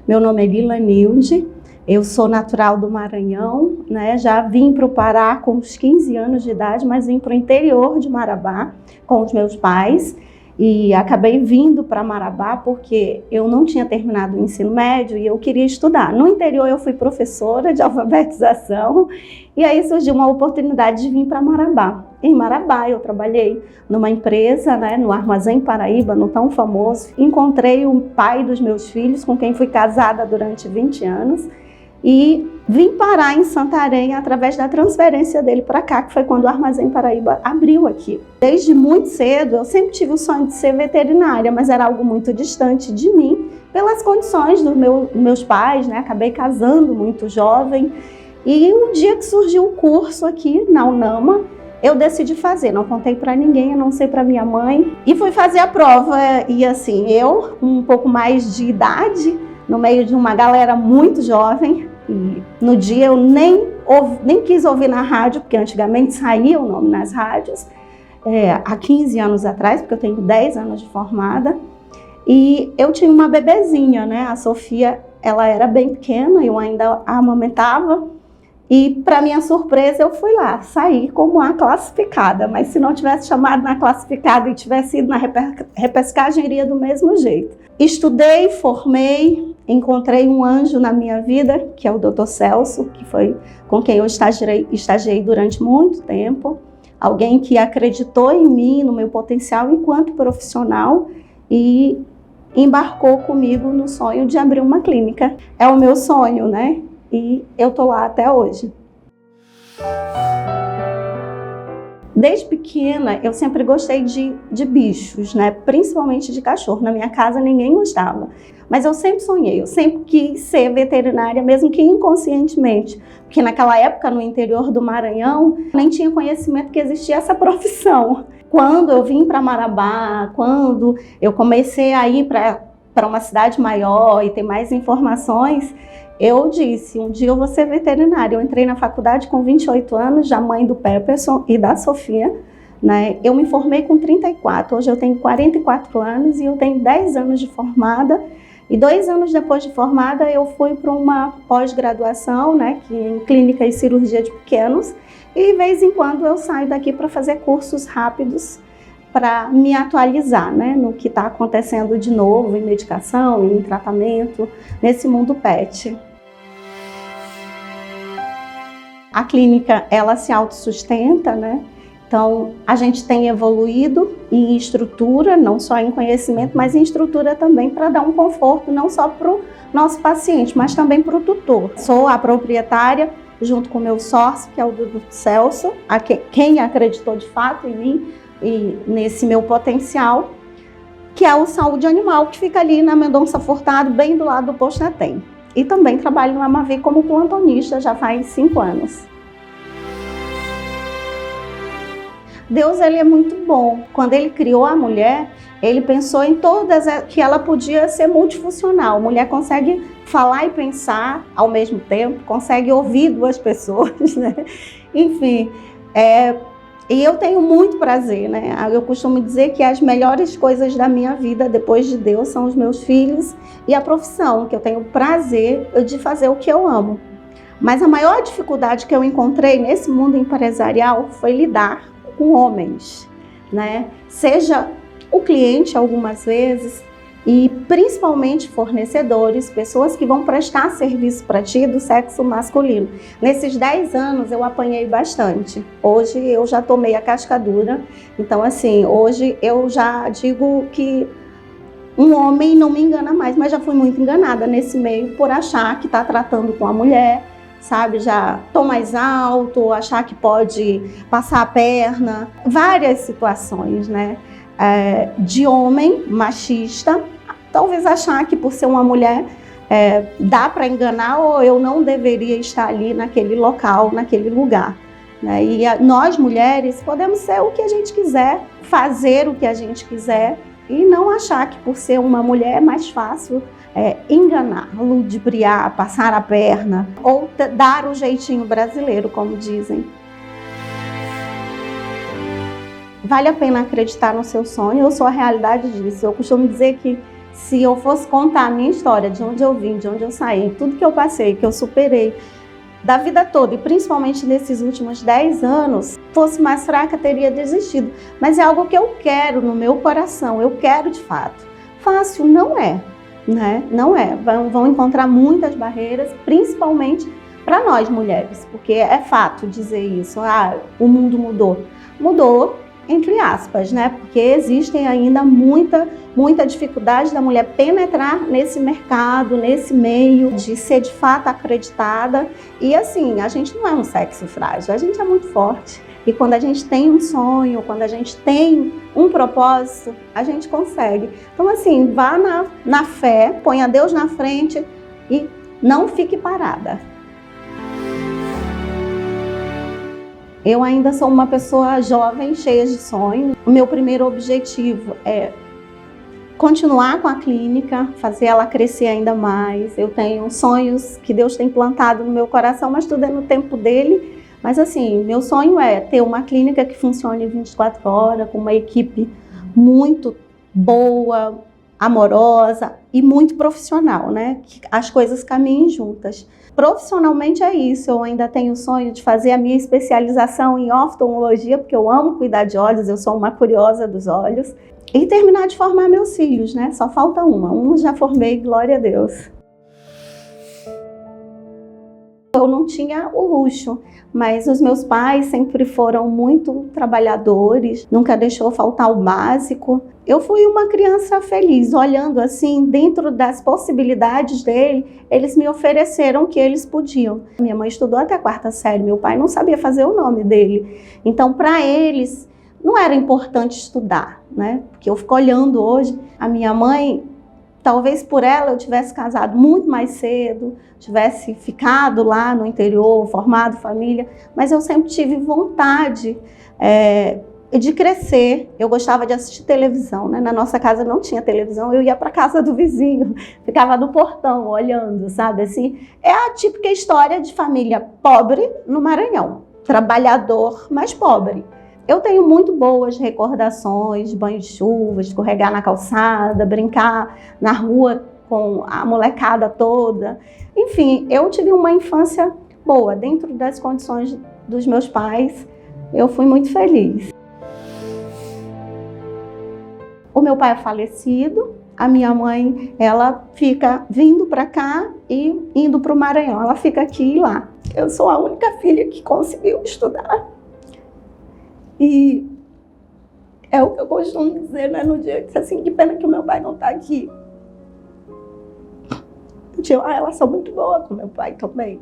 Meu nome é Lilanilde, eu sou natural do Maranhão, né? Já vim para o Pará com uns 15 anos de idade, mas vim para o interior de Marabá com os meus pais. E acabei vindo para Marabá porque eu não tinha terminado o ensino médio e eu queria estudar. No interior eu fui professora de alfabetização e aí surgiu uma oportunidade de vir para Marabá. Em Marabá eu trabalhei numa empresa, né, no Armazém Paraíba, no tão famoso. Encontrei o pai dos meus filhos, com quem fui casada durante 20 anos. E vim parar em Santarém através da transferência dele para cá, que foi quando o Armazém Paraíba abriu aqui. Desde muito cedo, eu sempre tive o sonho de ser veterinária, mas era algo muito distante de mim, pelas condições dos meus pais, né? Acabei casando muito jovem. E um dia que surgiu o curso aqui na UNAMA, eu decidi fazer. Não contei para ninguém, a não ser para minha mãe. E fui fazer a prova. E assim, eu, um pouco mais de idade, no meio de uma galera muito jovem, e no dia eu nem quis ouvir na rádio, porque antigamente saía o nome nas rádios, há 15 anos atrás, porque eu tenho 10 anos de formada, e eu tinha uma bebezinha, né? A Sofia, ela era bem pequena, eu ainda a amamentava, e para minha surpresa eu fui lá, saí como a classificada, mas se não tivesse chamado na classificada e tivesse ido na repescagem, iria do mesmo jeito. Estudei, formei, encontrei um anjo na minha vida, que é o Dr. Celso, que foi com quem eu estagiei durante muito tempo. Alguém que acreditou em mim, no meu potencial enquanto profissional e embarcou comigo no sonho de abrir uma clínica. É o meu sonho, né? E eu tô lá até hoje. Desde pequena, eu sempre gostei de bichos, né? Principalmente de cachorro. Na minha casa, ninguém gostava. Mas eu sempre sonhei, eu sempre quis ser veterinária, mesmo que inconscientemente. Porque naquela época, no interior do Maranhão, nem tinha conhecimento que existia essa profissão. Quando eu vim para Marabá, quando eu comecei a ir para uma cidade maior e ter mais informações, eu disse, um dia eu vou ser veterinária. Eu entrei na faculdade com 28 anos, já mãe do Pepperson e da Sofia, né? Eu me formei com 34, hoje eu tenho 44 anos e eu tenho 10 anos de formada. E 2 anos depois de formada, eu fui para uma pós-graduação, né, que em clínica e cirurgia de pequenos. E de vez em quando eu saio daqui para fazer cursos rápidos para me atualizar, né, no que está acontecendo de novo em medicação, em tratamento, nesse mundo pet. A clínica, ela se autossustenta, né? Então, a gente tem evoluído em estrutura, não só em conhecimento, mas em estrutura também para dar um conforto, não só para o nosso paciente, mas também para o tutor. Sou a proprietária, junto com o meu sócio, que é o Dr. Celso, quem acreditou de fato em mim e nesse meu potencial, que é o Saúde Animal, que fica ali na Mendonça Furtado, bem do lado do Posto Atem. E também trabalho no Amavi como plantonista já faz 5 anos. Deus, ele é muito bom. Quando ele criou a mulher, ele pensou em todas, que ela podia ser multifuncional. A mulher consegue falar e pensar ao mesmo tempo, consegue ouvir 2 pessoas, né? Enfim, e eu tenho muito prazer, né? Eu costumo dizer que as melhores coisas da minha vida, depois de Deus, são os meus filhos e a profissão, que eu tenho prazer de fazer o que eu amo. Mas a maior dificuldade que eu encontrei nesse mundo empresarial foi lidar com homens, né? Seja o cliente algumas vezes e principalmente fornecedores, pessoas que vão prestar serviço para ti do sexo masculino. Nesses 10 anos eu apanhei bastante. Hoje eu já tomei a cascadura, então assim, hoje eu já digo que um homem não me engana mais, mas já fui muito enganada nesse meio por achar que está tratando com a mulher, sabe, já tom mais alto, achar que pode passar a perna, várias situações, né, de homem machista, talvez achar que por ser uma mulher dá para enganar ou eu não deveria estar ali naquele local, naquele lugar, né? E nós mulheres podemos ser o que a gente quiser, fazer o que a gente quiser e não achar que por ser uma mulher é mais fácil enganar, ludibriar, passar a perna ou dar o jeitinho brasileiro, como dizem. Vale a pena acreditar no seu sonho, eu sou a realidade disso. Eu costumo dizer que se eu fosse contar a minha história, de onde eu vim, de onde eu saí, tudo que eu passei, que eu superei, da vida toda, e principalmente nesses últimos 10 anos, fosse mais fraca, teria desistido. Mas é algo que eu quero no meu coração, eu quero de fato. Fácil não é, né? Não é. Vão encontrar muitas barreiras, principalmente para nós mulheres, porque é fato dizer isso. O mundo mudou. Mudou, entre aspas, né? Porque existem ainda muita dificuldade da mulher penetrar nesse mercado, nesse meio, de ser de fato acreditada. E assim, a gente não é um sexo frágil, a gente é muito forte. E quando a gente tem um sonho, quando a gente tem um propósito, a gente consegue. Então assim, vá na fé, ponha Deus na frente e não fique parada. Eu ainda sou uma pessoa jovem, cheia de sonhos. O meu primeiro objetivo é continuar com a clínica, fazer ela crescer ainda mais. Eu tenho sonhos que Deus tem plantado no meu coração, mas tudo é no tempo dele. Mas assim, meu sonho é ter uma clínica que funcione 24 horas, com uma equipe muito boa, amorosa e muito profissional, né? Que as coisas caminhem juntas. Profissionalmente é isso, eu ainda tenho o sonho de fazer a minha especialização em oftalmologia, porque eu amo cuidar de olhos, eu sou uma curiosa dos olhos. E terminar de formar meus filhos, né? Só falta um já formei, glória a Deus. Eu não tinha o luxo, mas os meus pais sempre foram muito trabalhadores, nunca deixou faltar o básico. Eu fui uma criança feliz, olhando assim, dentro das possibilidades dele, eles me ofereceram o que eles podiam. Minha mãe estudou até a 4ª série, meu pai não sabia fazer o nome dele. Então, para eles, não era importante estudar, né? Porque eu fico olhando hoje, a minha mãe, talvez por ela eu tivesse casado muito mais cedo, tivesse ficado lá no interior, formado família, mas eu sempre tive vontade de crescer. Eu gostava de assistir televisão, né? Na nossa casa não tinha televisão, eu ia para a casa do vizinho, ficava no portão olhando, sabe? Assim, é a típica história de família pobre no Maranhão, trabalhador, mas pobre. Eu tenho muito boas recordações de banho de chuva, escorregar na calçada, brincar na rua com a molecada toda. Enfim, eu tive uma infância boa, dentro das condições dos meus pais, eu fui muito feliz. O meu pai é falecido, a minha mãe, ela fica vindo para cá e indo para o Maranhão, ela fica aqui e lá. Eu sou a única filha que conseguiu estudar. E é o que eu costumo dizer, né? No dia que disse assim, que pena que o meu pai não está aqui. Eu tinha uma relação muito boa com meu pai também.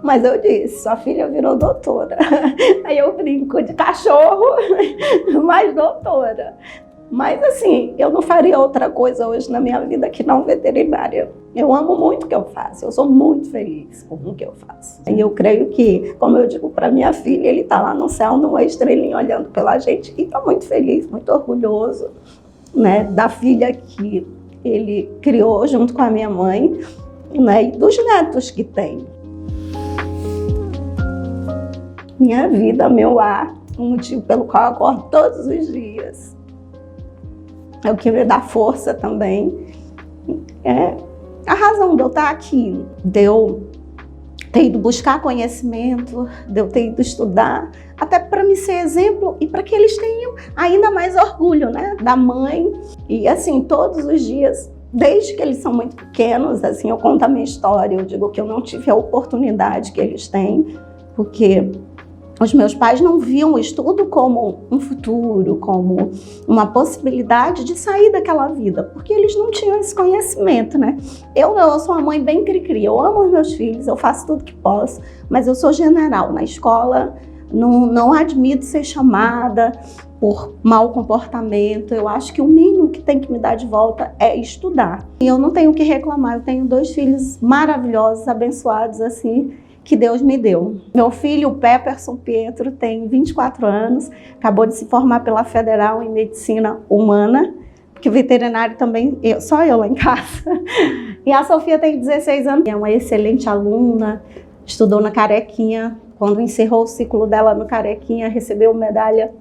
Mas eu disse, sua filha virou doutora. Aí eu brinco de cachorro, mas doutora. Mas assim, eu não faria outra coisa hoje na minha vida que não veterinária. Eu amo muito o que eu faço, eu sou muito feliz com o que eu faço. E eu creio que, como eu digo para minha filha, ele está lá no céu, numa estrelinha, olhando pela gente, e está muito feliz, muito orgulhoso, né, da filha que ele criou junto com a minha mãe, né, e dos netos que tem. Minha vida, meu ar, um motivo pelo qual eu acordo todos os dias. É o que me dá força também. É a razão de eu estar aqui, de eu ter ido buscar conhecimento, de eu ter ido estudar, até para me ser exemplo e para que eles tenham ainda mais orgulho, né, da mãe. E assim, todos os dias, desde que eles são muito pequenos, assim, eu conto a minha história, eu digo que eu não tive a oportunidade que eles têm, porque os meus pais não viam o estudo como um futuro, como uma possibilidade de sair daquela vida, porque eles não tinham esse conhecimento, né? Eu sou uma mãe bem cri-cri, eu amo os meus filhos, eu faço tudo que posso, mas eu sou general. Na escola, não admito ser chamada por mau comportamento. Eu acho que o mínimo que tem que me dar de volta é estudar. E eu não tenho o que reclamar, eu tenho 2 filhos maravilhosos, abençoados, assim, que Deus me deu. Meu filho, o Pepperson Pietro, tem 24 anos, acabou de se formar pela Federal em Medicina Humana, porque veterinário também, só eu lá em casa. E a Sofia tem 16 anos, é uma excelente aluna, estudou na Carequinha, quando encerrou o ciclo dela no Carequinha, recebeu medalha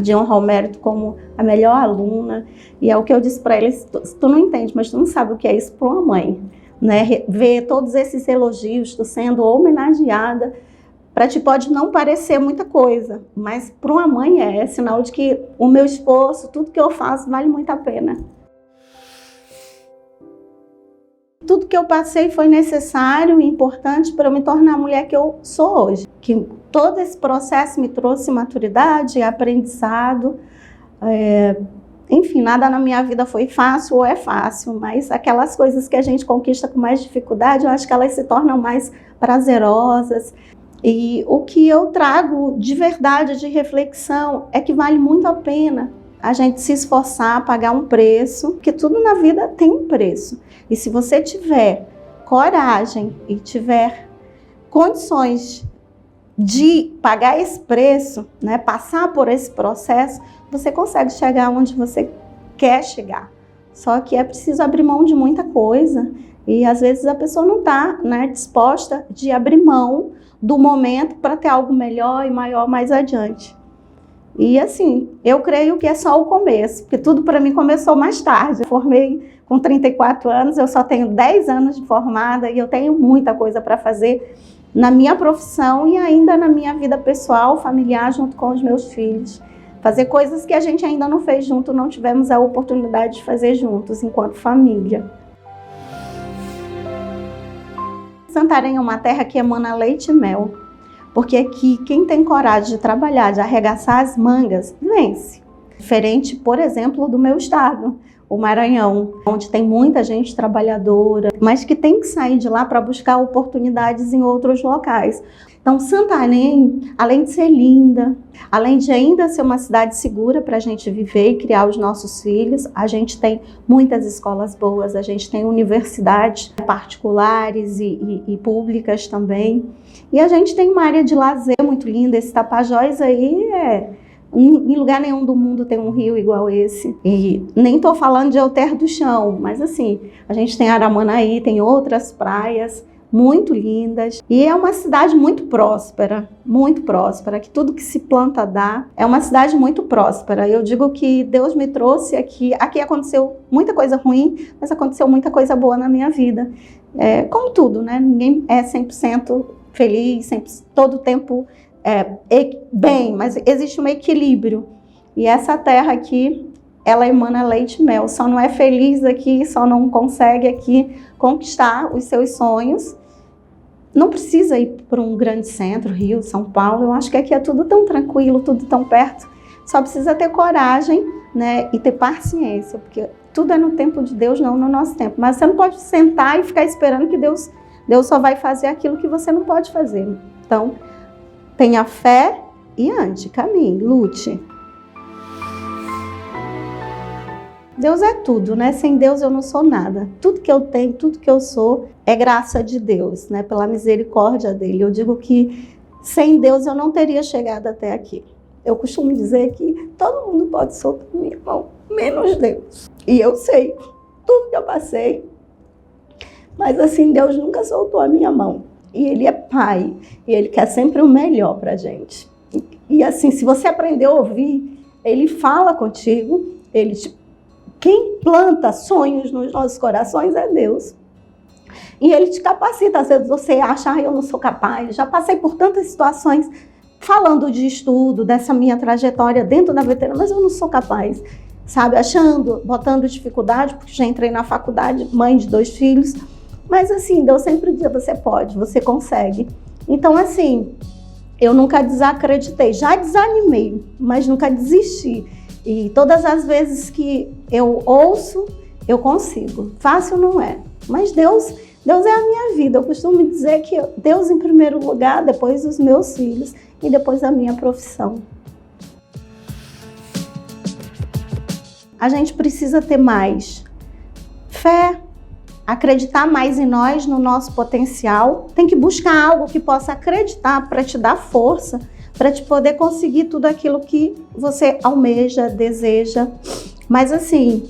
de honrar o mérito como a melhor aluna. E é o que eu disse para eles: tu não entende, mas tu não sabe o que é isso para uma mãe, né? Ver todos esses elogios, tu sendo homenageada, para ti pode não parecer muita coisa, mas para uma mãe é sinal de que o meu esforço, tudo que eu faço, vale muito a pena. Tudo que eu passei foi necessário e importante para eu me tornar a mulher que eu sou hoje. Que todo esse processo me trouxe maturidade, aprendizado. Enfim, nada na minha vida foi fácil ou é fácil, mas aquelas coisas que a gente conquista com mais dificuldade, eu acho que elas se tornam mais prazerosas. E o que eu trago de verdade, de reflexão, é que vale muito a pena a gente se esforçar, pagar um preço, porque tudo na vida tem um preço. E se você tiver coragem e tiver condições de pagar esse preço, né, passar por esse processo, você consegue chegar onde você quer chegar. Só que é preciso abrir mão de muita coisa e às vezes a pessoa não está, né, disposta de abrir mão do momento para ter algo melhor e maior mais adiante. E assim, eu creio que é só o começo, porque tudo para mim começou mais tarde. Eu formei com 34 anos, eu só tenho 10 anos de formada e eu tenho muita coisa para fazer na minha profissão e ainda na minha vida pessoal, familiar, junto com os meus filhos. Fazer coisas que a gente ainda não fez junto, não tivemos a oportunidade de fazer juntos, enquanto família. Santarém é uma terra que emana leite e mel. Porque aqui, quem tem coragem de trabalhar, de arregaçar as mangas, vence. Diferente, por exemplo, do meu estado, o Maranhão, onde tem muita gente trabalhadora, mas que tem que sair de lá para buscar oportunidades em outros locais. Então, Santarém, além de ser linda, além de ainda ser uma cidade segura para a gente viver e criar os nossos filhos, a gente tem muitas escolas boas, a gente tem universidades particulares e públicas também. E a gente tem uma área de lazer muito linda. Esse Tapajós aí em lugar nenhum do mundo tem um rio igual esse. E nem estou falando de Alter do Chão, mas assim, a gente tem Aramanaí, tem outras praias muito lindas. E é uma cidade muito próspera, que tudo que se planta dá. É uma cidade muito próspera. Eu digo que Deus me trouxe aqui. Aqui aconteceu muita coisa ruim, mas aconteceu muita coisa boa na minha vida. Como tudo, né? Ninguém é 100% feliz, sempre, todo o tempo bem, mas existe um equilíbrio. E essa terra aqui, ela emana leite e mel. Só não é feliz aqui, só não consegue aqui conquistar os seus sonhos. Não precisa ir para um grande centro, Rio, São Paulo. Eu acho que aqui é tudo tão tranquilo, tudo tão perto. Só precisa ter coragem, né, e ter paciência, porque tudo é no tempo de Deus, não no nosso tempo. Mas você não pode sentar e ficar esperando que Deus só vai fazer aquilo que você não pode fazer. Então, tenha fé e ande, caminhe, lute. Deus é tudo, né? Sem Deus eu não sou nada. Tudo que eu tenho, tudo que eu sou é graça de Deus, né? Pela misericórdia dele. Eu digo que sem Deus eu não teria chegado até aqui. Eu costumo dizer que todo mundo pode soltar minha mão, menos Deus. E eu sei tudo que eu passei. Mas assim, Deus nunca soltou a minha mão. E Ele é Pai. E Ele quer sempre o melhor pra gente. E assim, se você aprender a ouvir, Ele fala contigo. Quem planta sonhos nos nossos corações é Deus. E Ele te capacita. Às vezes você acha, eu não sou capaz. Já passei por tantas situações falando de estudo, dessa minha trajetória dentro da veterinária, mas eu não sou capaz. Sabe, botando dificuldade, porque já entrei na faculdade, mãe de 2 filhos. Mas assim, Deus sempre diz, você pode, você consegue. Então assim, eu nunca desacreditei, já desanimei, mas nunca desisti. E todas as vezes que eu ouço, eu consigo. Fácil não é, mas Deus é a minha vida. Eu costumo dizer que Deus em primeiro lugar, depois os meus filhos e depois a minha profissão. A gente precisa ter mais fé, acreditar mais em nós, no nosso potencial. Tem que buscar algo que possa acreditar para te dar força, para te poder conseguir tudo aquilo que você almeja, deseja. Mas assim,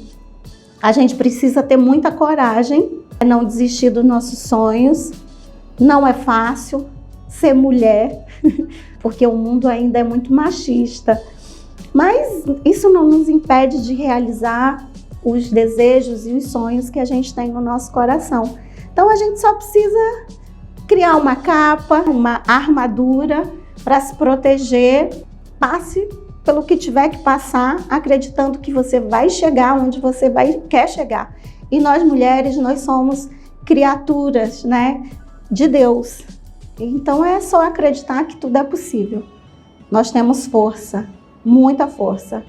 a gente precisa ter muita coragem, não desistir dos nossos sonhos. Não é fácil ser mulher, porque o mundo ainda é muito machista. Mas isso não nos impede de realizar os desejos e os sonhos que a gente tem no nosso coração. Então a gente só precisa criar uma capa, uma armadura para se proteger. Passe pelo que tiver que passar, acreditando que você vai chegar onde você quer chegar. E nós mulheres, nós somos criaturas, né, de Deus. Então é só acreditar que tudo é possível. Nós temos força, muita força.